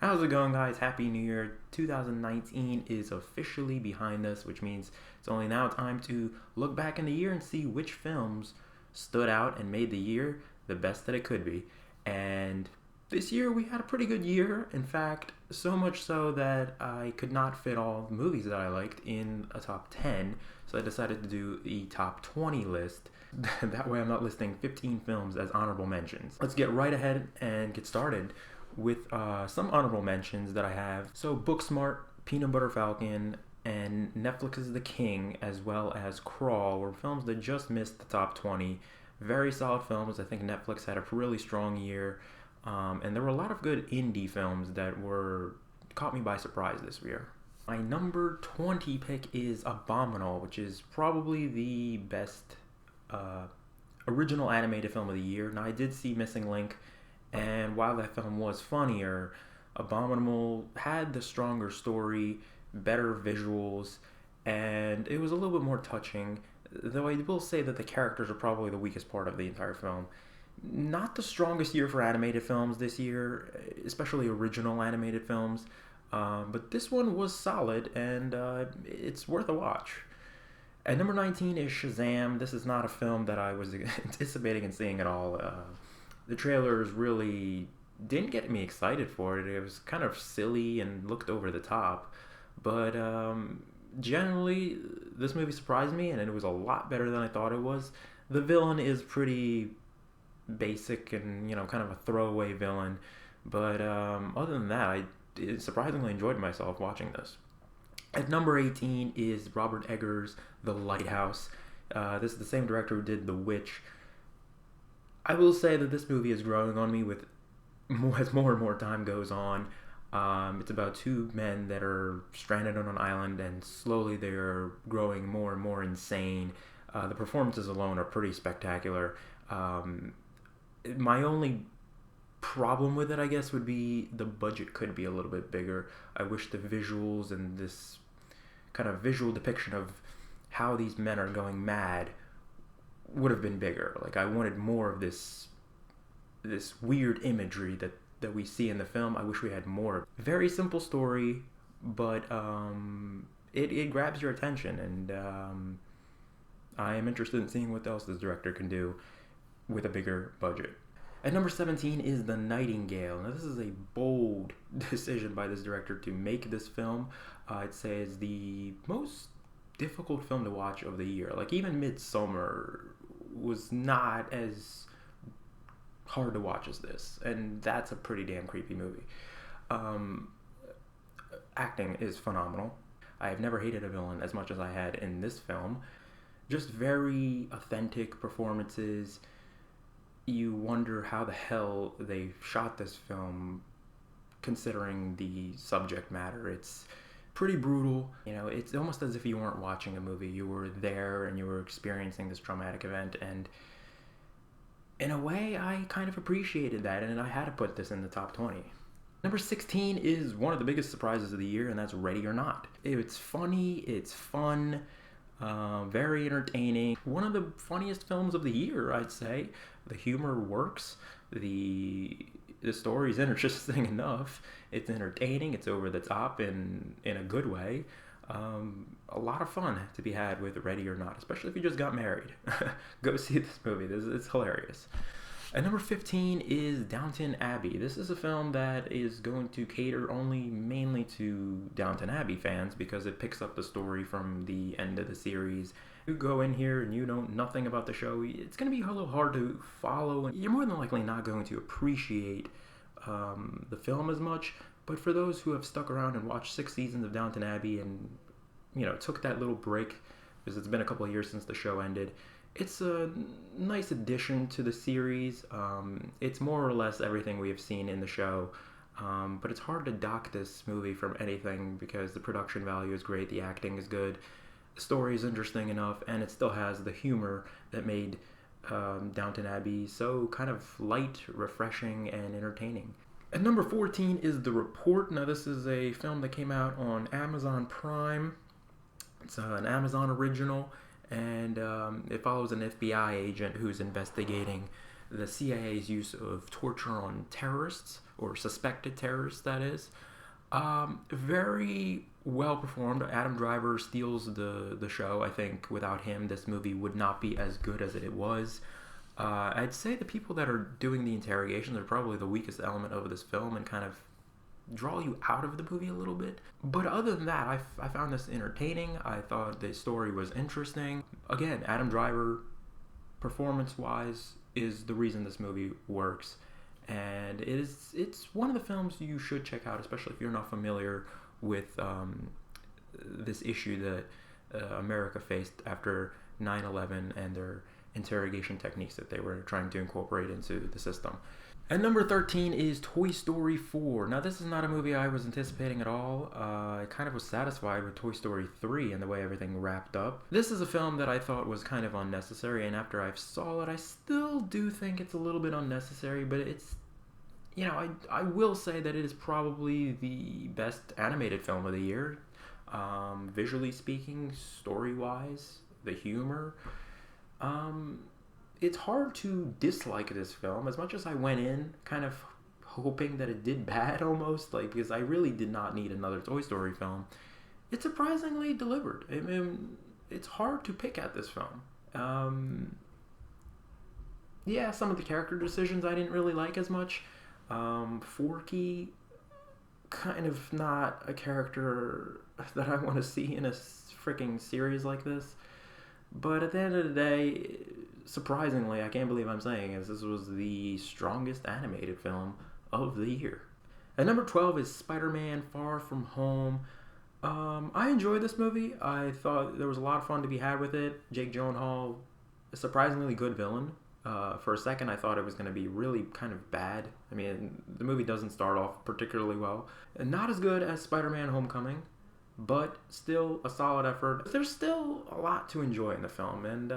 How's it going, guys? Happy New Year. 2019 is officially behind us, which means it's only now time to look back in the year and see which films stood out and made the year the best that it could be. And this year we had a pretty good year. In fact, so much so that I could not fit all the movies that I liked in a top 10, so I decided to do the top 20 list. That way I'm not listing 15 films as honorable mentions. Let's get right ahead and get started with some honorable mentions that I have. So Booksmart, Peanut Butter Falcon, and Netflix's The King, as well as Crawl, were films that just missed the top 20. Very solid films. I think Netflix had a really strong year, and there were a lot of good indie films that caught me by surprise this year. My number 20 pick is Abominable, which is probably the best original animated film of the year. Now, I did see Missing Link, and while that film was funnier, Abominable had the stronger story, better visuals, and it was a little bit more touching. Though I will say that the characters are probably the weakest part of the entire film. Not the strongest year for animated films this year, especially original animated films, but this one was solid, and it's worth a watch. At number 19 is Shazam. This is not a film that I was anticipating and seeing at all. The trailers really didn't get me excited for it. It was kind of silly and looked over the top. But generally, this movie surprised me, and it was a lot better than I thought it was. The villain is pretty basic and, kind of a throwaway villain. But other than that, I surprisingly enjoyed myself watching this. At number 18 is Robert Eggers' The Lighthouse. This is the same director who did The Witch. I will say that this movie is growing on me as more and more time goes on. It's about two men that are stranded on an island, and slowly they're growing more and more insane. The performances alone are pretty spectacular. My only problem with it, I guess, would be the budget could be a little bit bigger. I wish the visuals and this kind of visual depiction of how these men are going mad would have been bigger. Like, I wanted more of this weird imagery that we see in the film. I wish we had more. Very simple story, but it grabs your attention, and I am interested in seeing what else this director can do with a bigger budget. At number 17 is The Nightingale. Now, this is a bold decision by this director to make this film. I'd say it's the most difficult film to watch of the year. Like, even Midsommar was not as hard to watch as this, and that's a pretty damn creepy movie. Acting is phenomenal. I have never hated a villain as much as I had in this film. Just very authentic performances. You wonder how the hell they shot this film, considering the subject matter. It's pretty brutal. It's almost as if you weren't watching a movie. You were there and you were experiencing this traumatic event, and in a way, I kind of appreciated that, and I had to put this in the top 20. Number 16 is one of the biggest surprises of the year, and that's Ready or Not. It's funny, it's fun, very entertaining. One of the funniest films of the year, I'd say. The humor works. The story is interesting enough. It's entertaining. It's over the top in a good way. A lot of fun to be had with Ready or Not, especially if you just got married. Go see this movie. It's hilarious. At number 15 is Downton Abbey. This is a film that is going to cater mainly to Downton Abbey fans, because it picks up the story from the end of the series. You go in here and you know nothing about the show, it's going to be a little hard to follow, and you're more than likely not going to appreciate the film as much. But for those who have stuck around and watched 6 seasons of Downton Abbey and, took that little break, because it's been a couple of years since the show ended, it's a nice addition to the series. It's more or less everything we have seen in the show, but it's hard to dock this movie from anything because the production value is great, the acting is good, the story is interesting enough, and it still has the humor that made Downton Abbey so kind of light, refreshing, and entertaining. At number 14 is The Report. Now, this is a film that came out on Amazon Prime. It's an Amazon original, and it follows an FBI agent who's investigating the CIA's use of torture on terrorists, or suspected terrorists, that is. Very well performed. Adam Driver steals the show. I think without him, this movie would not be as good as it was. I'd say the people that are doing the interrogations are probably the weakest element of this film and kind of draw you out of the movie a little bit. But other than that, I found this entertaining. I thought the story was interesting. Again, Adam Driver, performance-wise, is the reason this movie works. And it's one of the films you should check out, especially if you're not familiar with this issue that America faced after 9/11 and their interrogation techniques that they were trying to incorporate into the system. And number 13 is Toy Story 4. Now, this is not a movie I was anticipating at all. I kind of was satisfied with Toy Story 3 and the way everything wrapped up. This is a film that I thought was kind of unnecessary, and after I saw it, I still do think it's a little bit unnecessary, but it's, you know, I will say that it is probably the best animated film of the year. Visually speaking, story-wise, the humor. It's hard to dislike this film, as much as I went in kind of hoping that it did bad almost, like, because I really did not need another Toy Story film. It surprisingly delivered. I mean, it's hard to pick at this film. Yeah, some of the character decisions I didn't really like as much. Forky, kind of not a character that I want to see in a freaking series like this. But at the end of the day, surprisingly, I can't believe I'm saying this was the strongest animated film of the year. At number 12 is Spider-Man Far From Home. I enjoyed this movie. I thought there was a lot of fun to be had with it. Jake Gyllenhaal, a surprisingly good villain. For a second, I thought it was going to be really kind of bad. I mean, the movie doesn't start off particularly well. And not as good as Spider-Man Homecoming, but still a solid effort. There's still a lot to enjoy in the film, and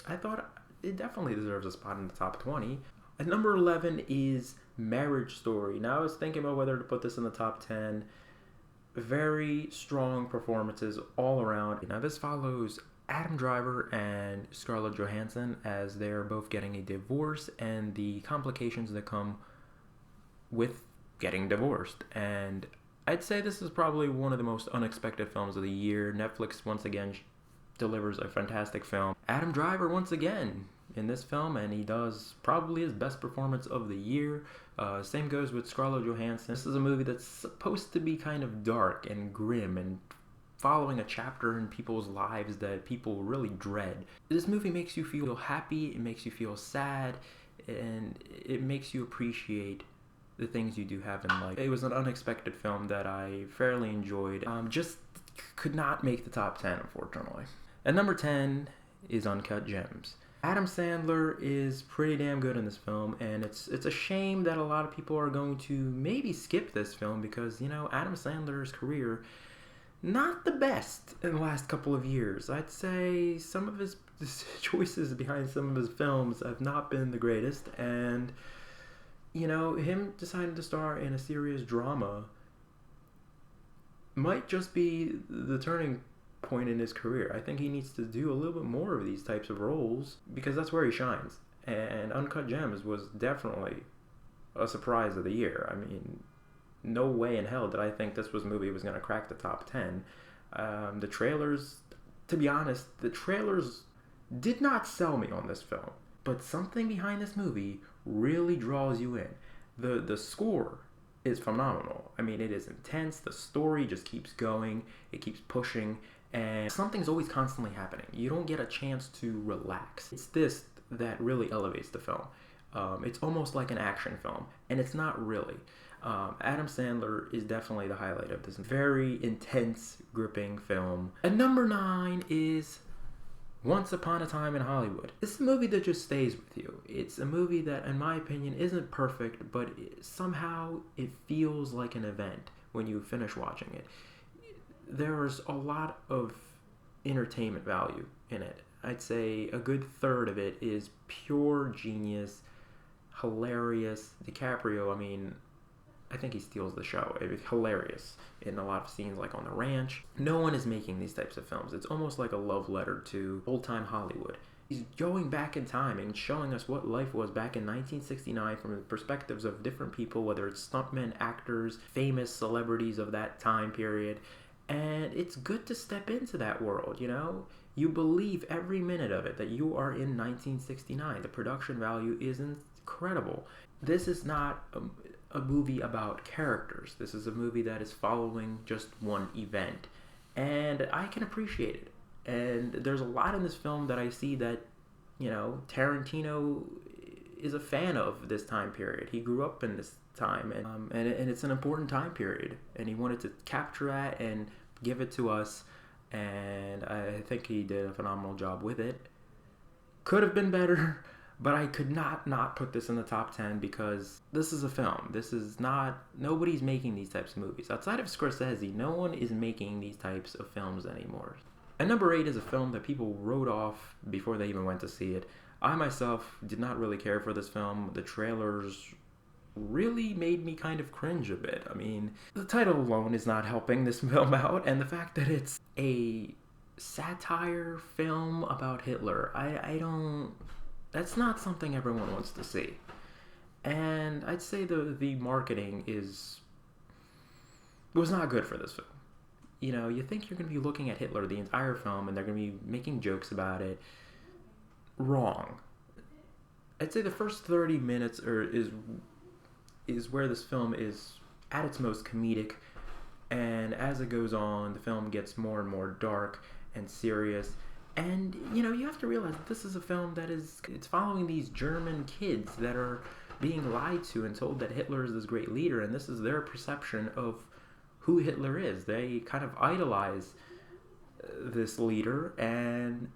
I thought it definitely deserves a spot in the top 20. At number 11 is Marriage Story. Now, I was thinking about whether to put this in the top 10. Very strong performances all around. Now, this follows Adam Driver and Scarlett Johansson as they're both getting a divorce and the complications that come with getting divorced. And I'd say this is probably one of the most unexpected films of the year. Netflix once again delivers a fantastic film. Adam Driver once again in this film, and he does probably his best performance of the year. Same goes with Scarlett Johansson. This is a movie that's supposed to be kind of dark and grim and following a chapter in people's lives that people really dread. This movie makes you feel happy, it makes you feel sad, and it makes you appreciate the things you do have in life. It was an unexpected film that I fairly enjoyed. Just could not make the top 10, unfortunately. At number 10 is Uncut Gems. Adam Sandler is pretty damn good in this film, and it's a shame that a lot of people are going to maybe skip this film because, you know, Adam Sandler's career, not the best in the last couple of years. I'd say some of his choices behind some of his films have not been the greatest, and you know, him deciding to star in a serious drama might just be the turning point in his career. I think he needs to do a little bit more of these types of roles because that's where he shines. And Uncut Gems was definitely a surprise of the year. I mean, no way in hell did I think this movie was going to crack the top 10. The trailers, to be honest, the trailers did not sell me on this film. But something behind this movie really draws you in. The score is phenomenal. I mean, it is intense. The story just keeps going. It keeps pushing. And something's always constantly happening. You don't get a chance to relax. It's this that really elevates the film. It's almost like an action film. And it's not really. Adam Sandler is definitely the highlight of this very intense, gripping film. And number 9 is Once Upon a Time in Hollywood. This is a movie that just stays with you. It's a movie that, in my opinion, isn't perfect, but somehow it feels like an event when you finish watching it. There's a lot of entertainment value in it. I'd say a good third of it is pure genius, hilarious. DiCaprio, I mean, I think he steals the show. It's hilarious in a lot of scenes, like on the ranch. No one is making these types of films. It's almost like a love letter to old-time Hollywood. He's going back in time and showing us what life was back in 1969 from the perspectives of different people, whether it's stuntmen, actors, famous celebrities of that time period. And it's good to step into that world, you know? You believe every minute of it that you are in 1969. The production value is incredible. This is not a movie about characters. This is a movie that is following just one event. And I can appreciate it. And there's a lot in this film that I see that, you know, Tarantino is a fan of this time period. He grew up in this time, and it's an important time period. And he wanted to capture that and give it to us. And I think he did a phenomenal job with it. Could have been better, but I could not put this in the top 10 because this is a film. This is not, nobody's making these types of movies. Outside of Scorsese, no one is making these types of films anymore. And number 8 is a film that people wrote off before they even went to see it. I myself did not really care for this film. The trailers really made me kind of cringe a bit. I mean, the title alone is not helping this film out, and the fact that it's a satire film about Hitler, I don't... That's not something everyone wants to see. And I'd say the marketing was not good for this film. You know, you think you're going to be looking at Hitler the entire film and they're going to be making jokes about it. Wrong. I'd say the first 30 minutes is where this film is at its most comedic, and as it goes on, the film gets more and more dark and serious. And, you know, you have to realize that this is a film it's following these German kids that are being lied to and told that Hitler is this great leader, and this is their perception of who Hitler is. They kind of idolize this leader, and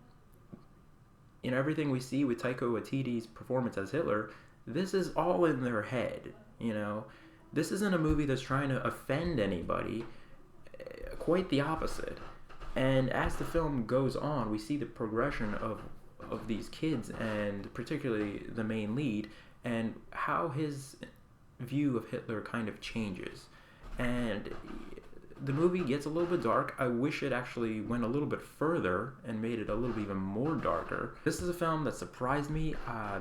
you know, everything we see with Taika Waititi's performance as Hitler, this is all in their head, you know. This isn't a movie that's trying to offend anybody, quite the opposite. And as the film goes on, we see the progression of these kids, and particularly the main lead, and how his view of Hitler kind of changes. And the movie gets a little bit dark. I wish it actually went a little bit further and made it a little bit even more darker. This is a film that surprised me.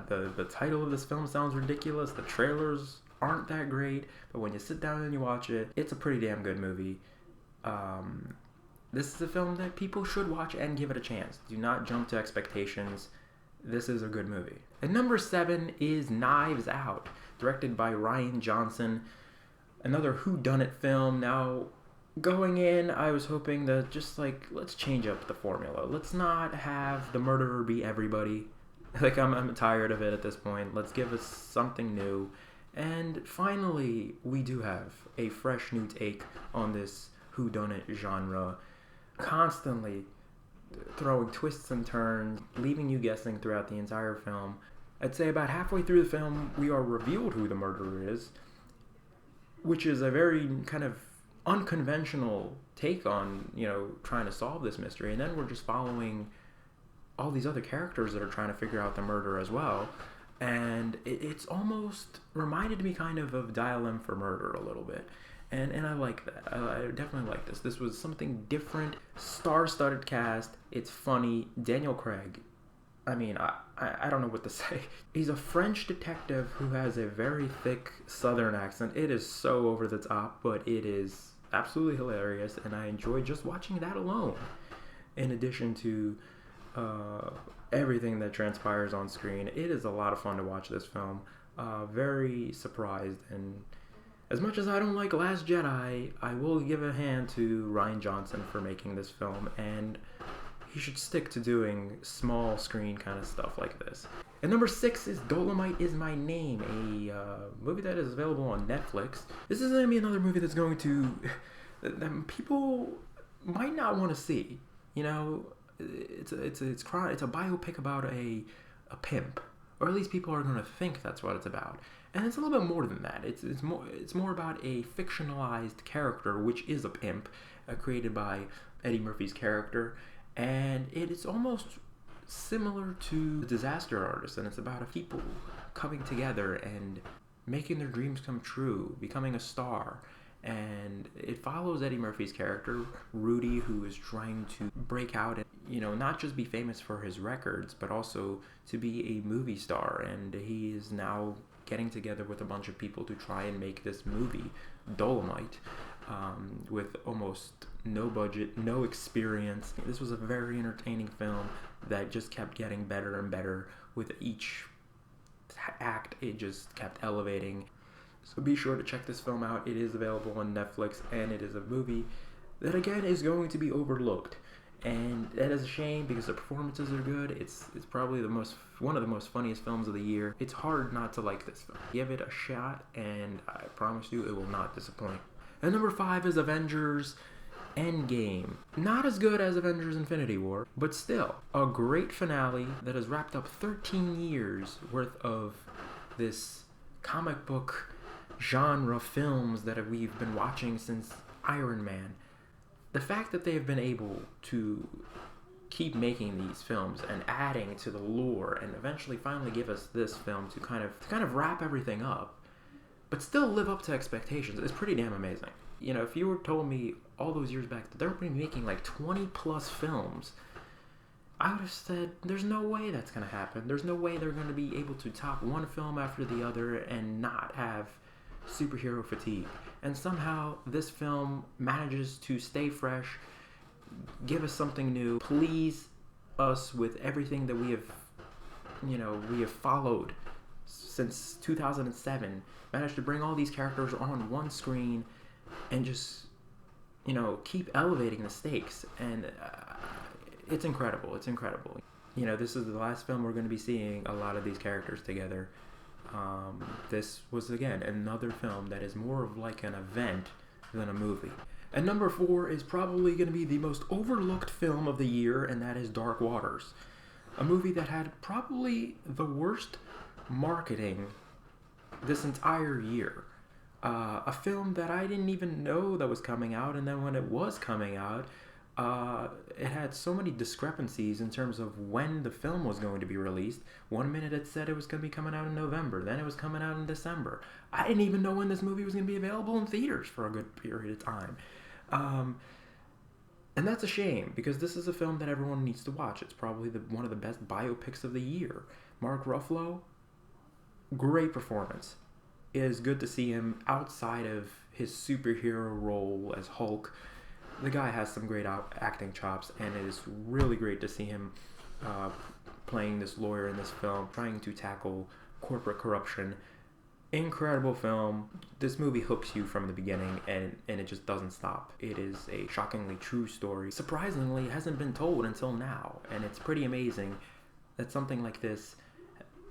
The title of this film sounds ridiculous. The trailers aren't that great, but when you sit down and you watch it, it's a pretty damn good movie. This is a film that people should watch and give it a chance. Do not jump to expectations. This is a good movie. And number 7 is Knives Out, directed by Rian Johnson. Another whodunit film. Now, going in, I was hoping that let's change up the formula. Let's not have the murderer be everybody. I'm tired of it at this point. Let's give us something new. And finally, we do have a fresh new take on this whodunit genre, constantly throwing twists and turns, leaving you guessing throughout the entire film. I'd say about halfway through the film, we are revealed who the murderer is, which is a very kind of unconventional take on, you know, trying to solve this mystery. And then we're just following all these other characters that are trying to figure out the murder as well. And it's almost reminded me kind of Dial M for Murder a little bit. And I like that. I definitely like this. This was something different. Star-studded cast. It's funny. Daniel Craig. I mean, I don't know what to say. He's a French detective who has a very thick Southern accent. It is so over the top, but it is absolutely hilarious, and I enjoy just watching that alone. In addition to everything that transpires on screen, it is a lot of fun to watch this film. Very surprised, and as much as I don't like Last Jedi, I will give a hand to Rian Johnson for making this film, and he should stick to doing small screen kind of stuff like this. And number 6 is Dolomite Is My Name, a movie that is available on Netflix. This is going to be another movie that's going to... that people might not want to see. You know, it's a biopic about a pimp, or at least people are going to think that's what it's about. And it's a little bit more than that. It's more about a fictionalized character, which is a pimp, created by Eddie Murphy's character. And it is almost similar to The Disaster Artist, and it's about people coming together and making their dreams come true, becoming a star. And it follows Eddie Murphy's character, Rudy, who is trying to break out and, not just be famous for his records, but also to be a movie star. And he is now getting together with a bunch of people to try and make this movie, Dolomite, with almost no budget, no experience. This was a very entertaining film that just kept getting better and better with each act. It just kept elevating. So be sure to check this film out. It is available on Netflix, and it is a movie that, again, is going to be overlooked. And that is a shame because the performances are good. It's probably one of the most funniest films of the year. It's hard not to like this film. Give it a shot, and I promise you it will not disappoint. And number 5 is Avengers Endgame. Not as good as Avengers Infinity War, but still a great finale that has wrapped up 13 years worth of this comic book genre films that we've been watching since Iron Man. The fact that they have been able to keep making these films and adding to the lore and eventually finally give us this film to kind of wrap everything up, but still live up to expectations is pretty damn amazing. If you were told me all those years back that they're going to be making like 20 plus films, I would have said, there's no way that's going to happen. There's no way they're going to be able to top one film after the other and not have superhero fatigue. And somehow this film manages to stay fresh, give us something new, please us with everything that we have followed since 2007, managed to bring all these characters on one screen and just, keep elevating the stakes. And it's incredible. It's incredible. This is the last film we're going to be seeing a lot of these characters together. This was, again, another film that is more of like an event than a movie. And number 4 is probably going to be the most overlooked film of the year, and that is Dark Waters. A movie that had probably the worst marketing this entire year. A film that I didn't even know that was coming out, and then when it was coming out, it had so many discrepancies in terms of when the film was going to be released. One minute it said it was going to be coming out in November, then it was coming out in December. I didn't even know when this movie was going to be available in theaters for a good period of time. And that's a shame, because this is a film that everyone needs to watch. It's probably one of the best biopics of the year. Mark Ruffalo, great performance. It is good to see him outside of his superhero role as Hulk. The guy has some great acting chops, and it is really great to see him playing this lawyer in this film, trying to tackle corporate corruption. Incredible film. This movie hooks you from the beginning, and it just doesn't stop. It is a shockingly true story. Surprisingly, it hasn't been told until now, and it's pretty amazing that something like this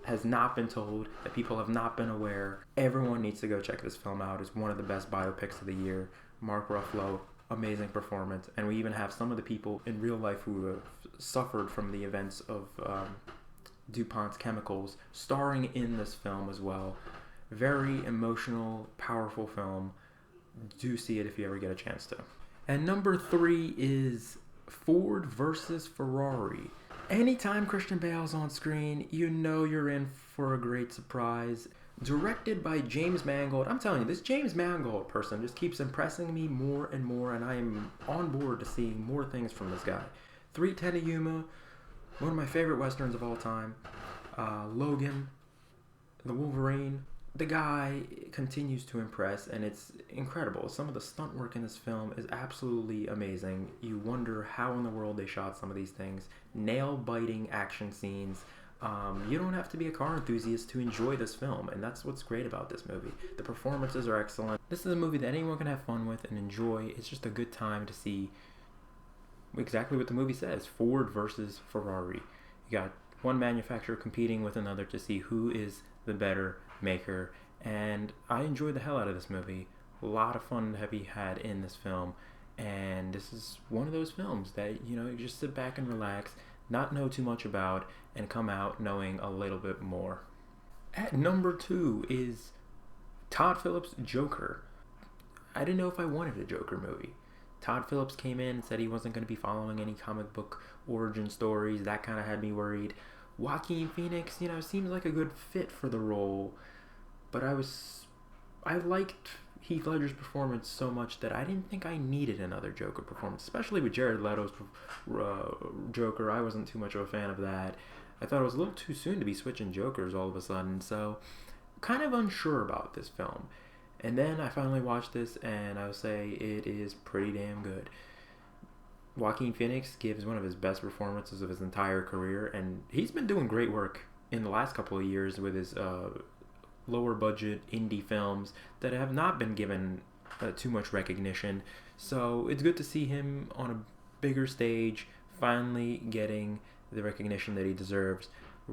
has not been told, that people have not been aware. Everyone needs to go check this film out. It's one of the best biopics of the year. Mark Ruffalo, amazing performance. And we even have some of the people in real life who have suffered from the events of DuPont's chemicals starring in this film as well. Very emotional, powerful film. Do see it if you ever get a chance to. And number 3 is Ford versus Ferrari. Anytime Christian Bale's on screen, you're in for a great surprise. Directed by James Mangold. I'm telling you, this James Mangold person just keeps impressing me more and more, and I am on board to seeing more things from this guy. 3:10 to Yuma, one of my favorite westerns of all time. Logan, the Wolverine. The guy continues to impress, and it's incredible. Some of the stunt work in this film is absolutely amazing. You wonder how in the world they shot some of these things. Nail-biting action scenes. You don't have to be a car enthusiast to enjoy this film, and that's what's great about this movie. The performances are excellent. This is a movie that anyone can have fun with and enjoy. It's just a good time to see exactly what the movie says. Ford versus Ferrari. You got one manufacturer competing with another to see who is the better maker, and I enjoyed the hell out of this movie. A lot of fun have we had in this film, and this is one of those films that you just sit back and relax, not know too much about, and come out knowing a little bit more. At number 2 is Todd Phillips' Joker. I didn't know if I wanted a Joker movie. Todd Phillips came in and said he wasn't going to be following any comic book origin stories. That kind of had me worried. Joaquin Phoenix, seems like a good fit for the role, but I liked Heath Ledger's performance so much that I didn't think I needed another Joker performance, especially with Jared Leto's Joker. I wasn't too much of a fan of that. I thought it was a little too soon to be switching Jokers all of a sudden, so kind of unsure about this film. And then I finally watched this, and I will say it is pretty damn good. Joaquin Phoenix gives one of his best performances of his entire career, and he's been doing great work in the last couple of years with his lower budget indie films that have not been given too much recognition. So it's good to see him on a bigger stage, finally getting the recognition that he deserves.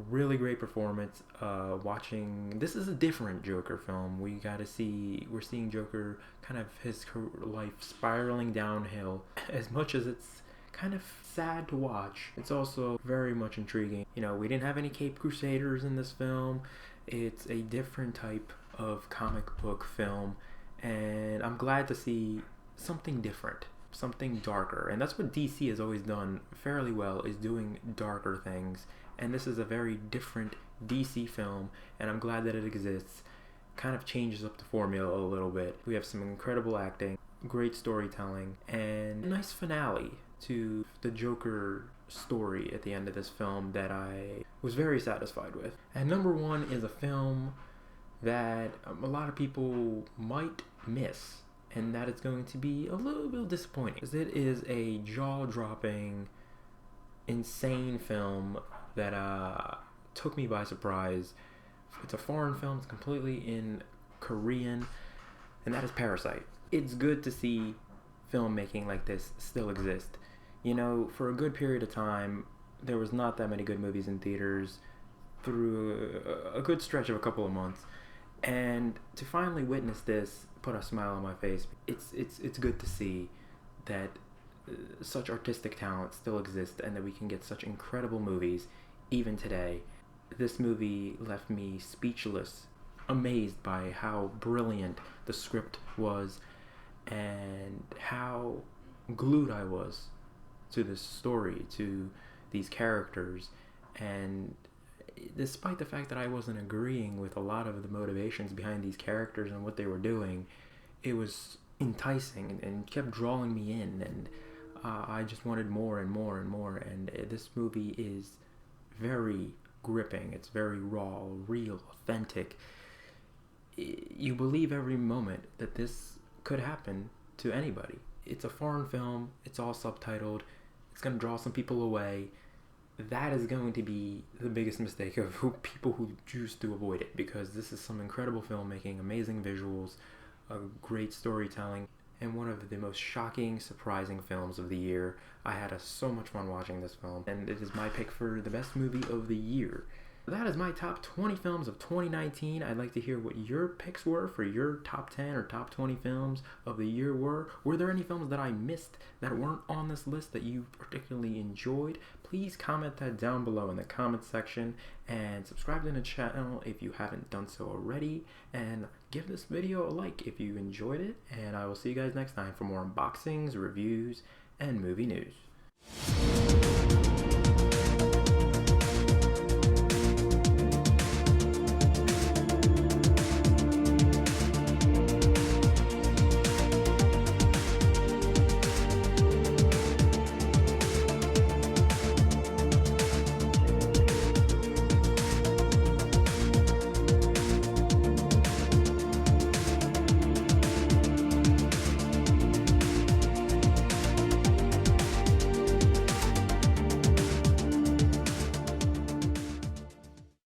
Really great performance. This is a different Joker film. We're seeing Joker kind of his life spiraling downhill. As much as it's kind of sad to watch, it's also very much intriguing. We didn't have any Caped Crusaders in this film. It's a different type of comic book film, and I'm glad to see something different, something darker. And that's what DC has always done fairly well, is doing darker things. And this is a very different DC film, and I'm glad that it exists. Kind of changes up the formula a little bit. We have some incredible acting, great storytelling, and a nice finale to the Joker story at the end of this film that I was very satisfied with. And number one is a film that a lot of people might miss, and that is going to be a little bit disappointing, because it is a jaw-dropping, insane film that took me by surprise. It's a foreign film. It's completely in Korean, and that is Parasite. It's good to see filmmaking like this still exist. For a good period of time, there was not that many good movies in theaters through a good stretch of a couple of months, and to finally witness this put a smile on my face. It's good to see that such artistic talent still exists, and that we can get such incredible movies even today. This movie left me speechless, amazed by how brilliant the script was and how glued I was to this story, to these characters. And despite the fact that I wasn't agreeing with a lot of the motivations behind these characters and what they were doing, it was enticing and kept drawing me in, and I just wanted more and more and more. And this movie is very gripping. It's very raw, real, authentic. You believe every moment that this could happen to anybody. It's a foreign film. It's all subtitled. It's going to draw some people away. That is going to be the biggest mistake of people who choose to avoid it, because this is some incredible filmmaking, amazing visuals, great storytelling, and one of the most shocking, surprising films of the year. I had so much fun watching this film, and it is my pick for the best movie of the year. That is my top 20 films of 2019. I'd like to hear what your picks were for your top 10 or top 20 films of the year were. Were there any films that I missed that weren't on this list that you particularly enjoyed? Please comment that down below in the comment section, and subscribe to the channel if you haven't done so already, and give this video a like if you enjoyed it, and I will see you guys next time for more unboxings, reviews, and movie news.